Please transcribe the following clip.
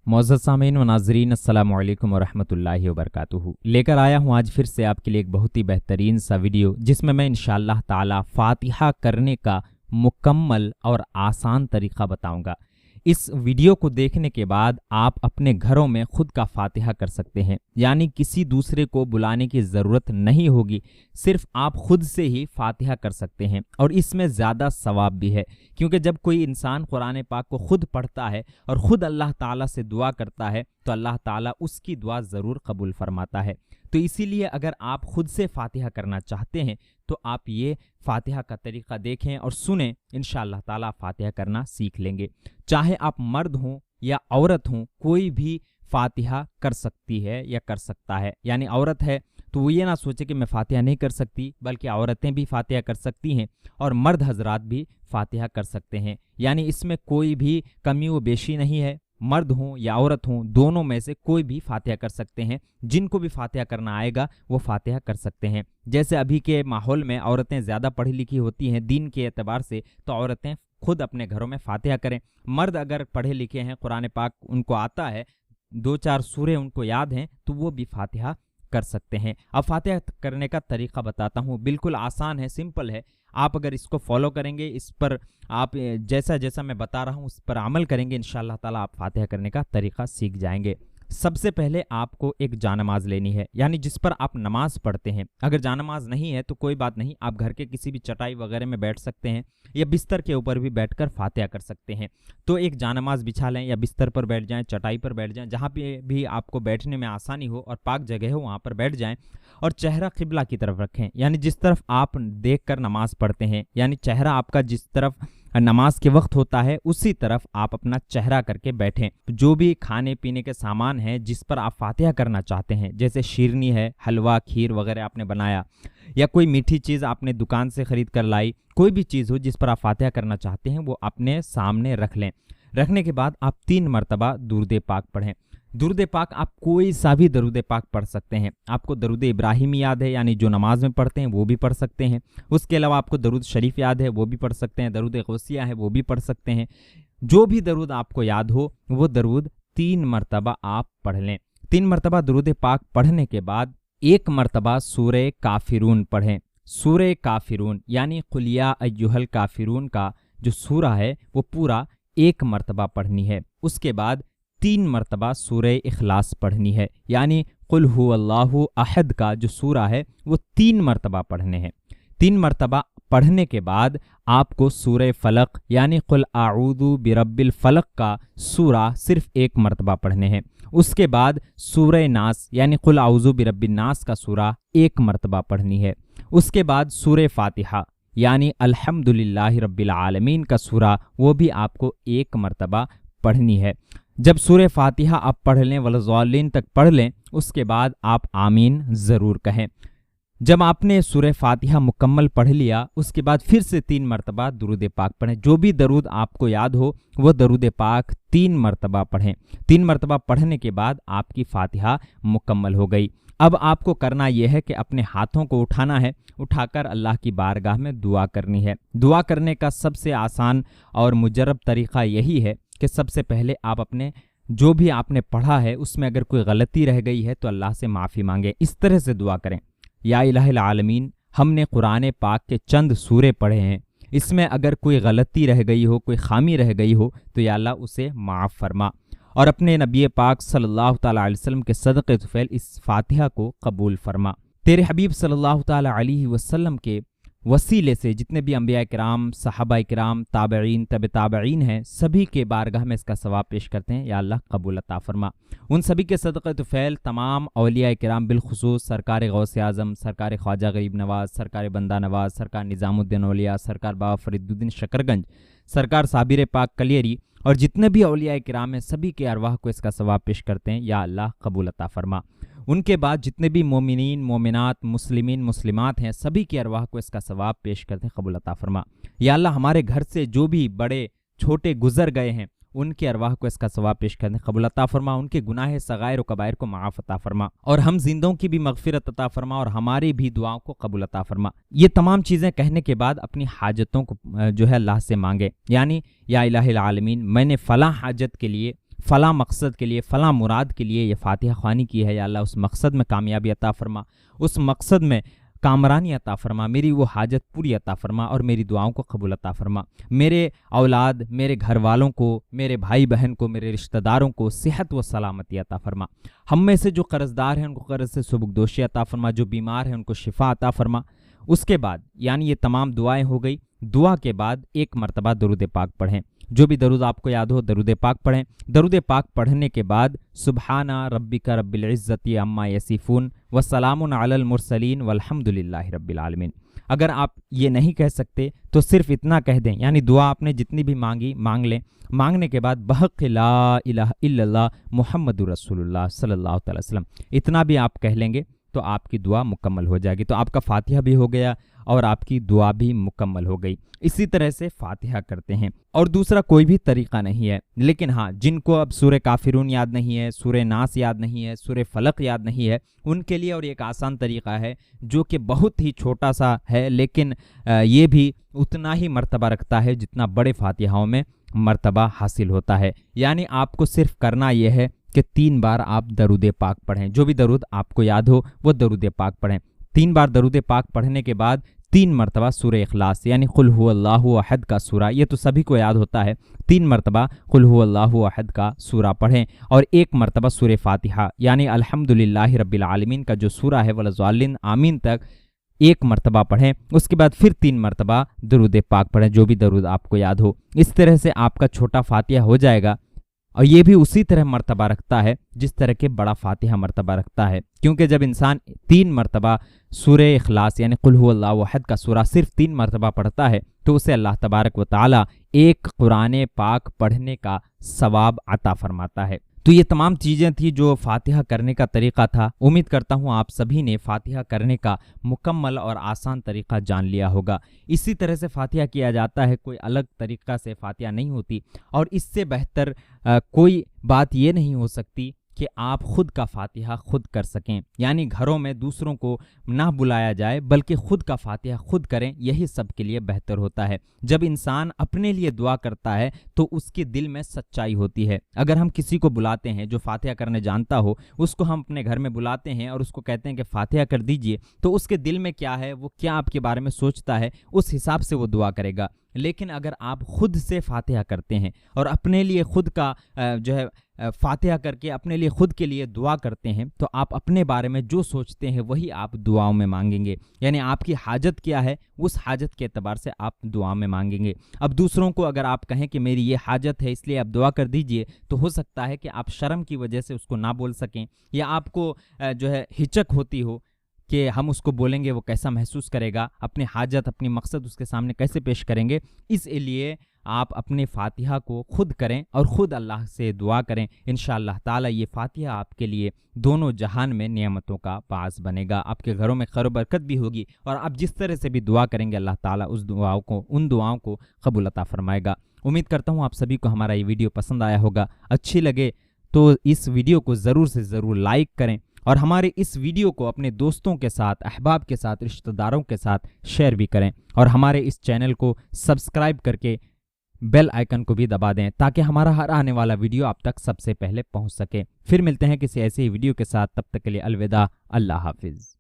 मुअज़्ज़ज़ सामीन व नाज़रीन, अस्सलामु अलैकुम व रहमतुल्लाहि व बरकातुहू। लेकर आया हूँ आज फिर से आपके लिए एक बहुत ही बेहतरीन सा वीडियो, जिसमें मैं इंशाअल्लाह ताला फ़ातिहा करने का मुकम्मल और आसान तरीक़ा बताऊँगा। इस वीडियो को देखने के बाद आप अपने घरों में खुद का फ़ातिहा कर सकते हैं, यानी किसी दूसरे को बुलाने की ज़रूरत नहीं होगी, सिर्फ आप खुद से ही फ़ातिहा कर सकते हैं। और इसमें ज़्यादा सवाब भी है, क्योंकि जब कोई इंसान कुरान पाक को खुद पढ़ता है और ख़ुद अल्लाह ताला से दुआ करता है तो अल्लाह ताला उसकी दुआ ज़रूर कबूल फरमाता है। तो इसीलिए अगर आप खुद से फ़ातिहा करना चाहते हैं तो आप ये फ़ातिहा का तरीक़ा देखें और सुनें, इंशाअल्लाह ताला फ़ातिहा करना सीख लेंगे। चाहे आप मर्द हों या औरत हों, कोई भी फ़ातिहा कर सकती है या कर सकता है। यानी औरत है तो वो ये ना सोचे कि मैं फ़ातिहा नहीं कर सकती, बल्कि औरतें भी फ़ातिहा कर सकती हैं और मर्द हजरात भी फ़ातिहा कर सकते हैं। यानी इसमें कोई भी कमी व बेशी नहीं है। मर्द हों या औरत हों, दोनों में से कोई भी फ़ातिहा कर सकते हैं। जिनको भी फ़ातिहा करना आएगा वो फ़ातिहा कर सकते हैं। जैसे अभी के माहौल में औरतें ज़्यादा पढ़ी लिखी होती हैं दीन के एतबार से, तो औरतें खुद अपने घरों में फ़ातिहा करें। मर्द अगर पढ़े लिखे हैं, कुरान पाक उनको आता है, 2-4 सूरे उनको याद हैं, तो वो भी फ़ातिहा कर सकते हैं। अब फ़ातिहा करने का तरीक़ा बताता हूँ, बिल्कुल आसान है, सिंपल है। आप अगर इसको फॉलो करेंगे, इस पर आप जैसा जैसा मैं बता रहा हूँ उस पर अमल करेंगे, इंशाअल्लाह ताला आप फ़ातिहा करने का तरीक़ा सीख जाएंगे। सबसे पहले आपको एक जानमाज़ लेनी है, यानी जिस पर आप नमाज पढ़ते हैं। अगर जानमाज़ नहीं है तो कोई बात नहीं, आप घर के किसी भी चटाई वगैरह में बैठ सकते हैं या बिस्तर के ऊपर भी बैठकर फ़ातिहा कर सकते हैं। तो एक जानमाज़ बिछा लें या बिस्तर पर बैठ जाएं, चटाई पर बैठ जाएं, जहाँ पे भी आपको बैठने में आसानी हो और पाक जगह हो वहाँ पर बैठ जाएं और चेहरा क़िबला की तरफ रखें, यानी जिस तरफ आप देख कर नमाज़ पढ़ते हैं, यानी चेहरा आपका जिस तरफ नमाज के वक्त होता है उसी तरफ आप अपना चेहरा करके बैठें। जो भी खाने पीने के सामान हैं जिस पर आप फ़ातिहा करना चाहते हैं, जैसे शीरनी है, हलवा, खीर वगैरह आपने बनाया, या कोई मीठी चीज़ आपने दुकान से ख़रीद कर लाई, कोई भी चीज़ हो जिस पर आप फ़ातिहा करना चाहते हैं वो अपने सामने रख लें। रखने के बाद आप 3 मरतबा दुरूद पाक पढ़ें। दुरूद पाक आप कोई सा भी दरूद पाक पढ़ सकते हैं। आपको दरूद इब्राहिमी याद है, यानी जो नमाज में पढ़ते हैं वो भी पढ़ सकते हैं। उसके अलावा आपको दरूद शरीफ याद है वो भी पढ़ सकते हैं। दरूद गौसिया है वो भी पढ़ सकते हैं। जो भी दरूद आपको याद हो वो दरूद 3 मरतबा आप पढ़ लें। 3 मरतबा दरूद पाक पढ़ने के बाद 1 मरतबा सूरे काफिरून पढ़ें। सूरे काफिरून यानी कुल या अय्युहल काफिरून का जो सूरा है वो पूरा 1 मरतबा पढ़नी है। उसके बाद 3 मरतबा सूरे इखलास पढ़नी है, यानी कुल हुवल्लाहु अहद का जो सूरा है वो 3 मरतबा पढ़ने हैं। 3 मरतबा पढ़ने के बाद आपको सूरे फलक यानी कुल आऊदु बिरब्बिल फलक का सूरा सिर्फ 1 मरतबा पढ़ने हैं। उसके बाद सूरे नास यानी कुल आऊज़ु बिरब्बिन नास का सूरा 1 मरतबा पढ़नी है। उसके बाद सूरे फातिहा यानी अल्हम्दुलिल्लाहि रब्बिल आलमीन का सूरा, वो भी आपको 1 मरतबा पढ़नी है। जब सूरे फातिहा आप पढ़ लें, वलज़ालिन तक पढ़ लें, उसके बाद आप आमीन ज़रूर कहें। जब आपने सूरे फातिहा मुकम्मल पढ़ लिया, उसके बाद फिर से 3 मरतबा दरूद पाक पढ़ें। जो भी दरूद आपको याद हो वो दरूद पाक 3 मरतबा पढ़ें। 3 मरतबा पढ़ने के बाद आपकी फातिहा मुकम्मल हो गई। अब आपको करना यह है कि अपने हाथों को उठाना है, उठाकर अल्लाह की बारगाह में दुआ करनी है। दुआ करने का सबसे आसान और मुजर्रब तरीक़ा यही है कि सबसे पहले आप अपने जो भी आपने पढ़ा है उसमें अगर कोई गलती रह गई है तो अल्लाह से माफ़ी मांगे। इस तरह से दुआ करें, या इलाहिल आलमीन, हमने कुरान पाक के चंद सूरे पढ़े हैं, इसमें अगर कोई गलती रह गई हो, कोई खामी रह गई हो तो या अल्लाह उसे माफ़ फरमा, और अपने नबी पाक सल्लल्लाहु ताला अलैहि वसल्लम के सदक़े तुफ़ैल इस फातिहा को कबूल फरमा। तेरे हबीब सल्लल्लाहु ताला अलैहि वसल्लम के वसीले से जितने भी अंबिया किराम, सहाबा किराम, ताबईन, तब ताबईन हैं, सभी के बारगाह में इसका सवाब पेश करते हैं, या अल्लाह कबूल अता फरमा। उन सभी के सदक़े तुफ़ैल तमाम औलिया किराम, बिलखुसूस सरकार गौसे आज़म, सरकार ख्वाजा गरीब नवाज, सरकार बंदा नवाज, सरकार निज़ामुद्दीन औलिया, सरकार बाबा फरीदुद्दीन शकरगंज, सरकार साबिर पाक कलियरी और जितने भी औलिया किराम हैं, सभी के अरवाह को इसका सवाब पेश करते हैं, या अल्लाह कबूल अता फरमा। उनके बाद जितने भी मोमिनीन, मोमिनात, मुस्लिमीन, मुस्लिमात हैं, सभी की अरवाह को इसका सवाब पेश करते हैं, कबूल अता फरमा। या अल्लाह हमारे घर से जो भी बड़े छोटे गुजर गए हैं ان کے ارواح کو اس کا ثواب پیش کرنے قبول عطا فرما، ان کے گناہ صغائر و کبائر کو معاف عطا فرما، اور ہم زندوں کی بھی مغفرت عطا فرما، اور ہماری بھی دعاؤں کو قبول عطا فرما۔ یہ تمام چیزیں کہنے کے بعد اپنی حاجتوں کو جو ہے اللہ سے مانگے، یعنی یا الہ العالمین، میں نے فلاں حاجت کے لیے، فلاں مقصد کے لیے، فلاں مراد کے لیے یہ فاتحہ خوانی کی ہے، یا اللہ اس مقصد میں کامیابی عطا فرما، اس مقصد میں کامرانی عطا فرما، میری وہ حاجت پوری عطا فرما، اور میری دعاؤں کو قبول عطا فرما، میرے اولاد، میرے گھر والوں کو، میرے بھائی بہن کو، میرے رشتہ داروں کو صحت و سلامتی عطا فرما، ہم میں سے جو قرض دار ہیں ان کو قرض سے سبکدوشی عطا فرما، جو بیمار ہیں ان کو شفا عطا فرما۔ اس کے بعد یعنی یہ تمام دعائیں ہو گئی، دعا کے بعد ایک مرتبہ درود پاک پڑھیں، جو بھی درود آپ کو یاد ہو درود پاک پڑھیں۔ درود پاک پڑھنے کے بعد سبحان ربک رب العزت عما یصفون وسلام علی المرسلین والحمد للہ رب العالمین۔ اگر آپ یہ نہیں کہہ سکتے تو صرف اتنا کہہ دیں، یعنی دعا آپ نے جتنی بھی مانگی مانگ لیں، مانگنے کے بعد بحق لا الہ الا اللہ محمد رسول اللہ صلی اللہ تعالی وسلم، اتنا بھی آپ کہہ لیں گے تو آپ کی دعا مکمل ہو جائے گی، تو آپ کا فاتحہ بھی ہو گیا اور آپ کی دعا بھی مکمل ہو گئی۔ اسی طرح سے فاتحہ کرتے ہیں، اور دوسرا کوئی بھی طریقہ نہیں ہے، لیکن ہاں جن کو اب سورہ کافرون یاد نہیں ہے، سورہ ناس یاد نہیں ہے، سورہ فلق یاد نہیں ہے، ان کے لیے اور ایک آسان طریقہ ہے جو کہ بہت ہی چھوٹا سا ہے، لیکن یہ بھی اتنا ہی مرتبہ رکھتا ہے جتنا بڑے فاتحاؤں میں مرتبہ حاصل ہوتا ہے۔ یعنی آپ کو صرف کرنا یہ ہے کہ 3 بار آپ درود پاک پڑھیں، جو بھی درود آپ کو یاد ہو وہ درود پاک پڑھیں۔ 3 بار درود پاک پڑھنے کے بعد 3 مرتبہ سورہ اخلاص یعنی قل هو اللہ احد کا سورہ، یہ تو سبھی کو یاد ہوتا ہے، 3 مرتبہ قل هو اللہ احد کا سورہ پڑھیں، اور 1 مرتبہ سورہ فاتحہ یعنی الحمدللہ رب العالمین کا جو سورہ ہے وَلَضَّالِّينَ آمین تک 1 مرتبہ پڑھیں۔ اس کے بعد پھر 3 مرتبہ درود پاک پڑھیں، جو بھی درود آپ کو یاد ہو۔ اس طرح سے آپ کا چھوٹا فاتحہ ہو جائے گا، اور یہ بھی اسی طرح مرتبہ رکھتا ہے جس طرح کہ بڑا فاتحہ مرتبہ رکھتا ہے، کیونکہ جب انسان 3 مرتبہ سورہ اخلاص یعنی قل هو اللہ احد کا سورہ صرف 3 مرتبہ پڑھتا ہے تو اسے اللہ تبارک و تعالی ایک قرآن پاک پڑھنے کا ثواب عطا فرماتا ہے۔ تو یہ تمام چیزیں تھیں جو فاتحہ کرنے کا طریقہ تھا۔ امید کرتا ہوں آپ سبھی نے فاتحہ کرنے کا مکمل اور آسان طریقہ جان لیا ہوگا۔ اسی طرح سے فاتحہ کیا جاتا ہے، کوئی الگ طریقہ سے فاتحہ نہیں ہوتی، اور اس سے بہتر کوئی بات یہ نہیں ہو سکتی کہ آپ خود کا فاتحہ خود کر سکیں، یعنی گھروں میں دوسروں کو نہ بلایا جائے بلکہ خود کا فاتحہ خود کریں، یہی سب کے لیے بہتر ہوتا ہے۔ جب انسان اپنے لیے دعا کرتا ہے تو اس کے دل میں سچائی ہوتی ہے۔ اگر ہم کسی کو بلاتے ہیں جو فاتحہ کرنے جانتا ہو، اس کو ہم اپنے گھر میں بلاتے ہیں اور اس کو کہتے ہیں کہ فاتحہ کر دیجئے، تو اس کے دل میں کیا ہے، وہ کیا آپ کے بارے میں سوچتا ہے، اس حساب سے وہ دعا کرے گا۔ لیکن اگر آپ خود سے فاتحہ کرتے ہیں اور اپنے لیے خود کا جو ہے فاتحہ کر کے اپنے لیے خود کے لیے دعا کرتے ہیں، تو آپ اپنے بارے میں جو سوچتے ہیں وہی آپ دعاؤں میں مانگیں گے، یعنی آپ کی حاجت کیا ہے اس حاجت کے اعتبار سے آپ دعا میں مانگیں گے۔ اب دوسروں کو اگر آپ کہیں کہ میری یہ حاجت ہے اس لیے آپ دعا کر دیجئے، تو ہو سکتا ہے کہ آپ شرم کی وجہ سے اس کو نہ بول سکیں، یا آپ کو جو ہے ہچک ہوتی ہو کہ ہم اس کو بولیں گے وہ کیسا محسوس کرے گا، اپنی حاجت اپنی مقصد اس کے سامنے کیسے پیش کریں گے۔ اس لیے آپ اپنے فاتحہ کو خود کریں اور خود اللہ سے دعا کریں، انشاءاللہ تعالی یہ فاتحہ آپ کے لیے دونوں جہان میں نعمتوں کا باعث بنے گا، آپ کے گھروں میں خیر و برکت بھی ہوگی، اور آپ جس طرح سے بھی دعا کریں گے اللہ تعالی ان دعاؤں کو قبول عطا فرمائے گا۔ امید کرتا ہوں آپ سبھی کو ہمارا یہ ویڈیو پسند آیا ہوگا، اچھی لگے تو اس ویڈیو کو ضرور سے ضرور لائک کریں، اور ہمارے اس ویڈیو کو اپنے دوستوں کے ساتھ، احباب کے ساتھ، رشتہ داروں کے ساتھ شیئر بھی کریں، اور ہمارے اس چینل کو سبسکرائب کر کے بیل آئیکن کو بھی دبا دیں تاکہ ہمارا ہر آنے والا ویڈیو آپ تک سب سے پہلے پہنچ سکے۔ پھر ملتے ہیں کسی ایسے ہی ویڈیو کے ساتھ، تب تک کے لیے الوداع، اللہ حافظ۔